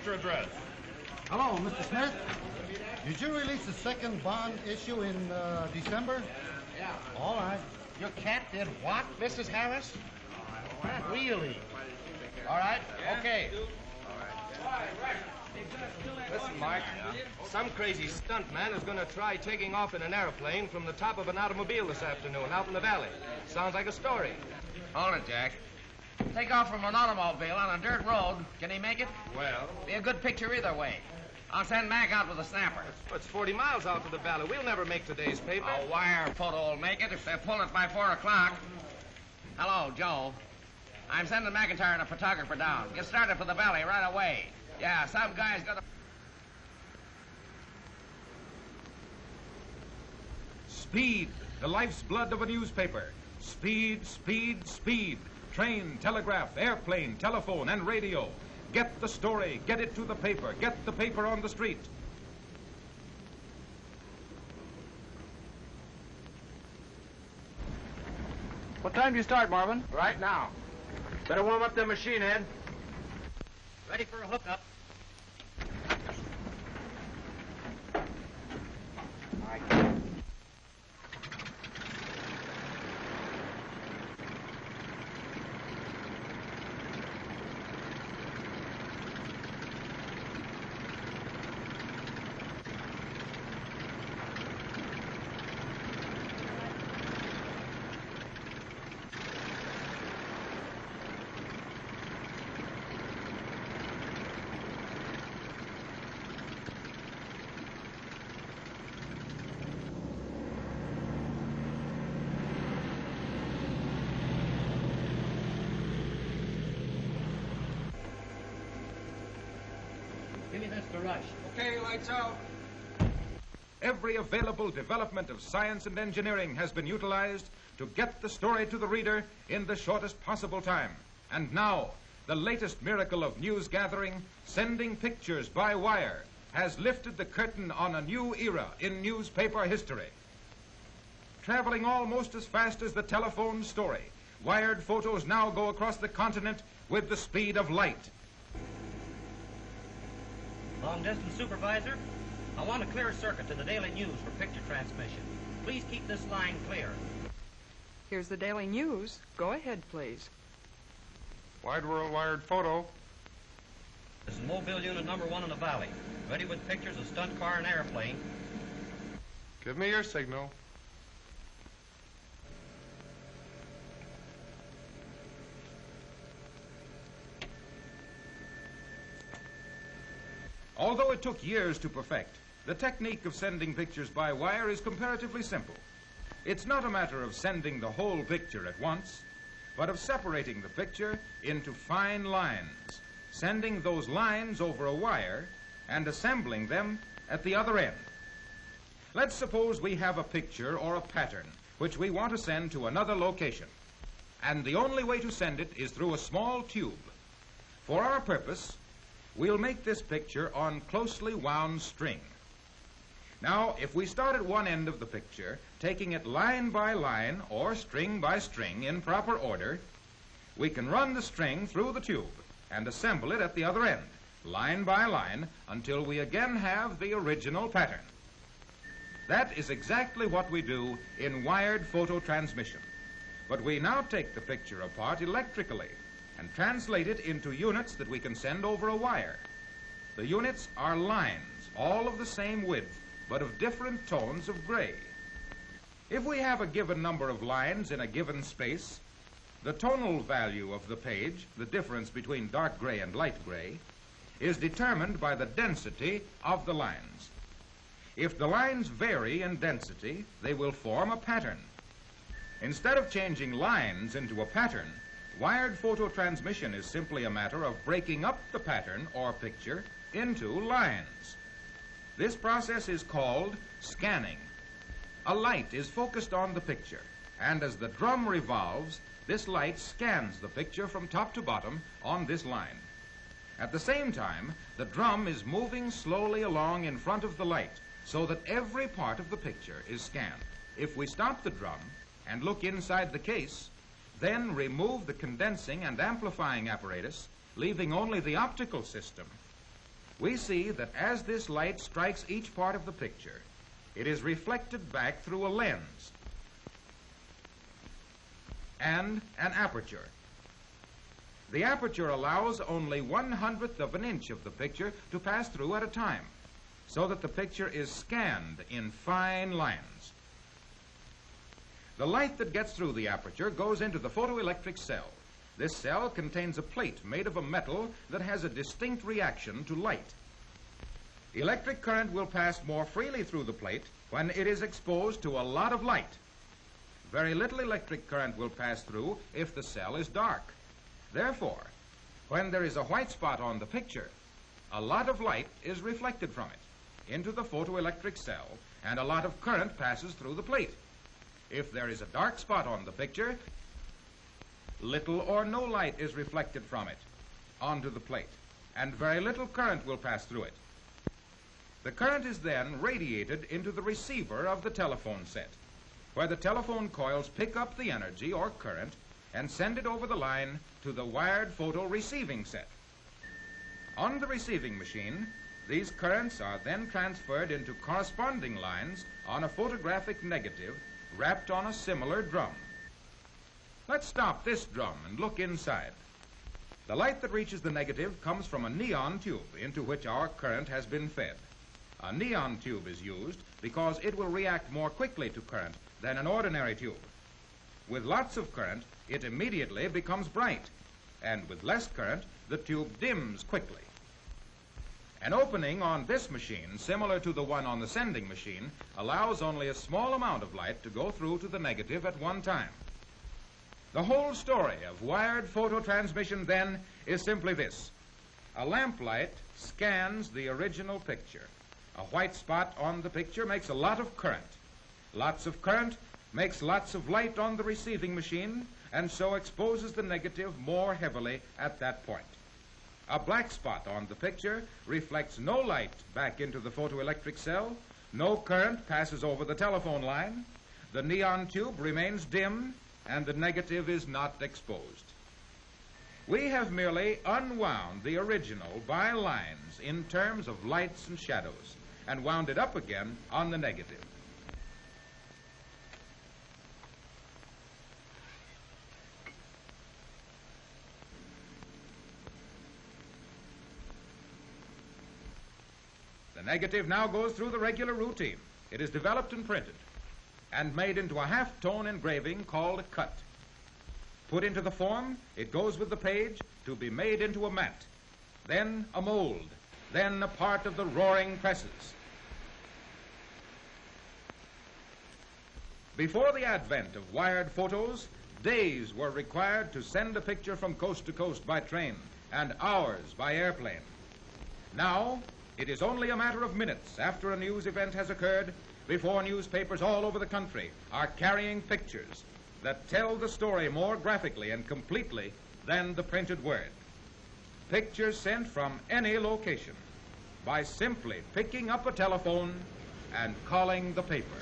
your address? Hello, Mr. Smith. Did you release the second bond issue in December? Yeah. All right. Your cat did what, Mrs. Harris? Really? All right, okay. Listen, Mark, some crazy stunt man is going to try taking off in an airplane from the top of an automobile this afternoon out in the valley. Sounds like a story. Hold it, Jack. Take off from an automobile on a dirt road. Can he make it? Well, Be a good picture either way. I'll send Mac out with a snapper. it's 40 miles out to the valley. We'll never make today's paper. A wire photo will make it if they pull it by 4 o'clock. Hello, Joe. I'm sending McIntyre and a photographer down. Get started for the valley right away. Yeah, some guy's got a... Speed, the life's blood of a newspaper. Speed, speed, speed. Train, telegraph, airplane, telephone, and radio. Get the story, get it to the paper, get the paper on the street. What time do you start, Marvin? Right now. Better warm up the machine, Ed. Ready for a hookup. Give me this to rush. Okay, lights out. Every available development of science and engineering has been utilized to get the story to the reader in the shortest possible time. And now, the latest miracle of news gathering, sending pictures by wire, has lifted the curtain on a new era in newspaper history. Traveling almost as fast as the telephone story, wired photos now go across the continent with the speed of light. Long-distance supervisor, I want a clear circuit to the Daily News for picture transmission. Please keep this line clear. Here's the Daily News. Go ahead, please. Wide world wired photo. This is mobile unit number 1 in the valley, ready with pictures of stunt car and airplane. Give me your signal. Although it took years to perfect, the technique of sending pictures by wire is comparatively simple. It's not a matter of sending the whole picture at once, but of separating the picture into fine lines, sending those lines over a wire and assembling them at the other end. Let's suppose we have a picture or a pattern which we want to send to another location, and the only way to send it is through a small tube. For our purpose, we'll make this picture on closely wound string. Now, if we start at one end of the picture, taking it line by line or string by string in proper order, we can run the string through the tube and assemble it at the other end, line by line, until we again have the original pattern. That is exactly what we do in wired photo transmission. But we now take the picture apart electrically and translate it into units that we can send over a wire. The units are lines, all of the same width, but of different tones of gray. If we have a given number of lines in a given space, the tonal value of the page, the difference between dark gray and light gray, is determined by the density of the lines. If the lines vary in density, they will form a pattern. Instead of changing lines into a pattern, wired photo transmission is simply a matter of breaking up the pattern or picture into lines. This process is called scanning. A light is focused on the picture, and as the drum revolves, this light scans the picture from top to bottom on this line. At the same time, the drum is moving slowly along in front of the light so that every part of the picture is scanned. If we stop the drum and look inside the case, then remove the condensing and amplifying apparatus, leaving only the optical system, we see that as this light strikes each part of the picture, it is reflected back through a lens and an aperture. The aperture allows only 1/100th of an inch of the picture to pass through at a time, so that the picture is scanned in fine lines. The light that gets through the aperture goes into the photoelectric cell. This cell contains a plate made of a metal that has a distinct reaction to light. Electric current will pass more freely through the plate when it is exposed to a lot of light. Very little electric current will pass through if the cell is dark. Therefore, when there is a white spot on the picture, a lot of light is reflected from it into the photoelectric cell, and a lot of current passes through the plate. If there is a dark spot on the picture, little or no light is reflected from it onto the plate, and very little current will pass through it. The current is then radiated into the receiver of the telephone set, where the telephone coils pick up the energy or current and send it over the line to the wired photo receiving set. On the receiving machine, these currents are then transferred into corresponding lines on a photographic negative wrapped on a similar drum. Let's stop this drum and look inside. The light that reaches the negative comes from a neon tube into which our current has been fed. A neon tube is used because it will react more quickly to current than an ordinary tube. With lots of current, it immediately becomes bright, and with less current, the tube dims quickly. An opening on this machine, similar to the one on the sending machine, allows only a small amount of light to go through to the negative at one time. The whole story of wired photo transmission, then, is simply this. A lamplight scans the original picture. A white spot on the picture makes a lot of current. Lots of current makes lots of light on the receiving machine, and so exposes the negative more heavily at that point. A black spot on the picture reflects no light back into the photoelectric cell. No current passes over the telephone line. The neon tube remains dim, and the negative is not exposed. We have merely unwound the original by lines in terms of lights and shadows, and wound it up again on the negative. The negative now goes through the regular routine. It is developed and printed, and made into a half-tone engraving called a cut. Put into the form, it goes with the page to be made into a mat, then a mold, then a part of the roaring presses. Before the advent of wired photos, days were required to send a picture from coast to coast by train, and hours by airplane. Now, it is only a matter of minutes after a news event has occurred before newspapers all over the country are carrying pictures that tell the story more graphically and completely than the printed word. Pictures sent from any location by simply picking up a telephone and calling the paper.